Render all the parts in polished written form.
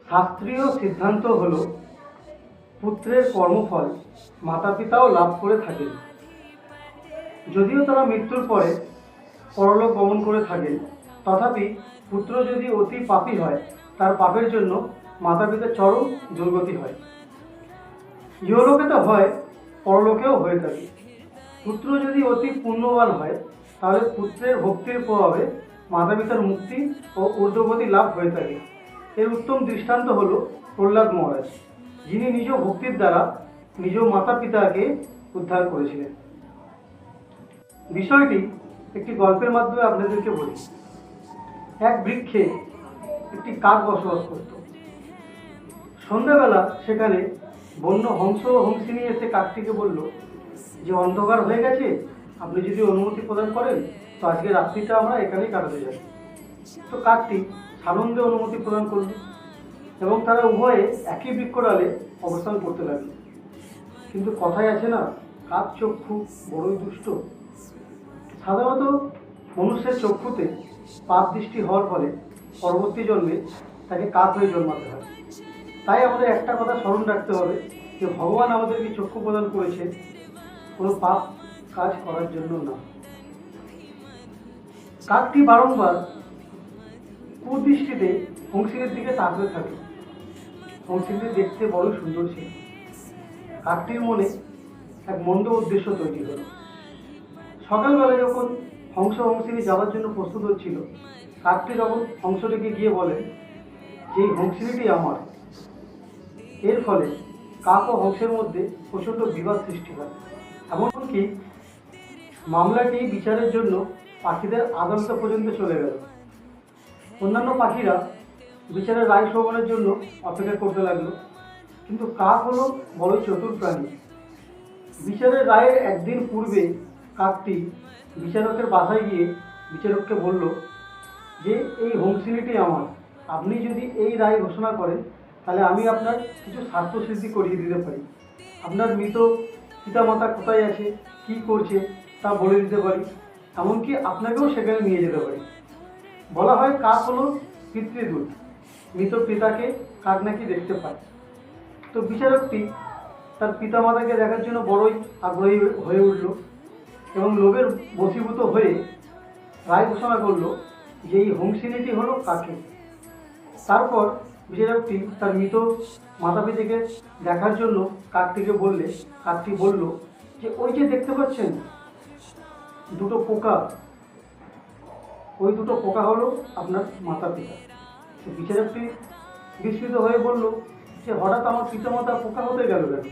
শাস্ত্রীয় সিদ্ধান্ত হল পুত্রের কর্মফল মাতা পিতাও লাভ করে থাকেন। যদিও তারা মৃত্যুর পরে পরলোক গমন করে থাকেন, তথাপি পুত্র যদি অতি পাপী হয়, তার পাপের জন্য মাতা পিতার চরম দুর্গতি হয়। ইহলোকে তো হয়, পরলোকেও হয়ে থাকে। পুত্র যদি অতি পুণ্যবান হয়, তাহলে পুত্রের ভক্তির প্রভাবে মাতা পিতার মুক্তি ও ঊর্ধ্বগতি লাভ হয়ে থাকে। এর উত্তম দৃষ্টান্ত হল প্রহ্লাদ মহারাজ, যিনি নিজ ভক্তির দ্বারা নিজ মাতা পিতাকে উদ্ধার করেছিলেন। বিষয়টি একটি গল্পের মাধ্যমে আপনাদেরকে বলি। এক বৃক্ষে একটি কাক বসবাস করত। সন্ধ্যাবেলা সেখানে বন্য হংস ও হংসিনী এসে কাকটিকে বলল যে অন্ধকার হয়ে গেছে, আপনি যদি অনুমতি প্রদান করেন তো আজকে রাত্রিটা আমরা এখানেই কাটাতে যাই। তো কাকটি সানন্দে অনুমতি প্রদান করল এবং তারা উভয়ে একই বৃক্ষডালে অবস্থান করতে লাগলো। কিন্তু কথায় আছে না, কাক চক্ষু বড়ই দুষ্ট। সাধারণত মনুষ্যের চক্ষুতে পাপ দৃষ্টি হওয়ার ফলে পরবর্তী জন্মে তাকে কাক হয়ে জন্মাতে হয়। তাই আমাদের একটা কথা স্মরণ রাখতে হবে যে ভগবান আমাদেরকে চক্ষু প্রদান করেছে কোনো পাপ কাজ করার জন্য না। কাকটি বারংবার কুদৃষ্টিতে হংসিনীর দিকে তাকিয়ে থাকে। হংসিনী দেখতে বড় সুন্দর ছিল। কাকটির মনে এক মন্দ উদ্দেশ্য তৈরি হল। সকালবেলা যখন হংস হংসিনী যাওয়ার জন্য প্রস্তুত হচ্ছিল, কাকটি তখন হংসটিকে গিয়ে বলে যে এই হংসিনীটি আমার। এর ফলে কাক ও হংসের মধ্যে প্রচণ্ড বিবাদ সৃষ্টি হয়। এমনকি মামলাটি বিচারের জন্য পাখিদের আদালত পর্যন্ত চলে গেল। অন্যান্য পাখিরা বিচারের রায় শ্রবণের জন্য অপেক্ষা করতে লাগলো, কিন্তু কাক হলো বড়ই চতুর প্রাণী। বিচারের রায়ের একদিন পূর্বে কাকটি বিচারকের বাসায় গিয়ে বিচারককে বলল যে এই হংসিনীটি আমার। আপনি যদি এই রায় ঘোষণা করেন তাহলে আমি আপনার কিছু স্বার্থসিদ্ধি করিয়ে দিতে পারি। আপনার মৃত পিতামাতা কোথায় আছে, কি করছে তা বলে দিতে পারি, এমনকি আপনাকেও সেখানে নিয়ে যেতে পারি। বলা হয় কাক হলো পিতৃদূত। মৃত পিতাকে কাক নাকি দেখতে পায়। তো বিচারকটি তার পিতামাতাকে দেখার জন্য বড়ই আগ্রহী হয়ে উঠল এবং লোভের বশীভূত হয়ে রায় ঘোষণা করল যে এই হংসিনীটি হলো কাকের। তারপর বিচারকটি তার মৃত মাতা পিতাকে দেখার জন্য কাকটিকে বললে কাকটি বলল যে ওই যে দেখতে পাচ্ছেন দুটো পোকা, ওই দুটো পোকা হলো আপনার মাতা পিতা। তো বিচারকটি বিস্মিত হয়ে বলল যে হঠাৎ আমার পিতামাতা পোকা হতে গেল কেন?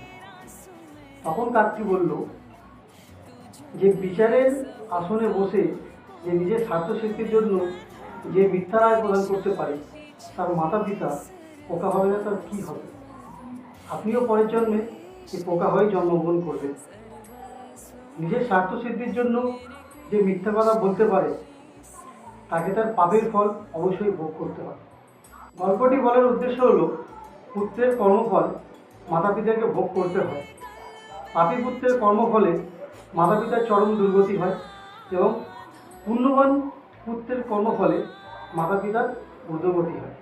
তখন কাকটি বলল যে বিচারের আসনে বসে যে নিজের স্বার্থসিদ্ধির জন্য যে মিথ্যা রায় প্রদান করতে পারে, তার মাতা পিতা পোকা হবে না তার কী হবে? আপনিও পরের জন্মে এই পোকা হয়ে জন্মগ্রহণ করবেন। নিজের স্বার্থসিদ্ধির জন্য যে মিথ্যা কথা বলতে পারে তাকে তার পাপের ফল অবশ্যই ভোগ করতে হয়। গল্পটি বলার উদ্দেশ্য হলো পুত্রের কর্মফল মাতা পিতাকে ভোগ করতে হয়। পাপী পুত্রের কর্মফলে মাতা পিতার চরম দুর্গতি হয় এবং পুণ্যবান পুত্রের কর্মফলে মাতা পিতার ঊর্ধ্বগতি হয়।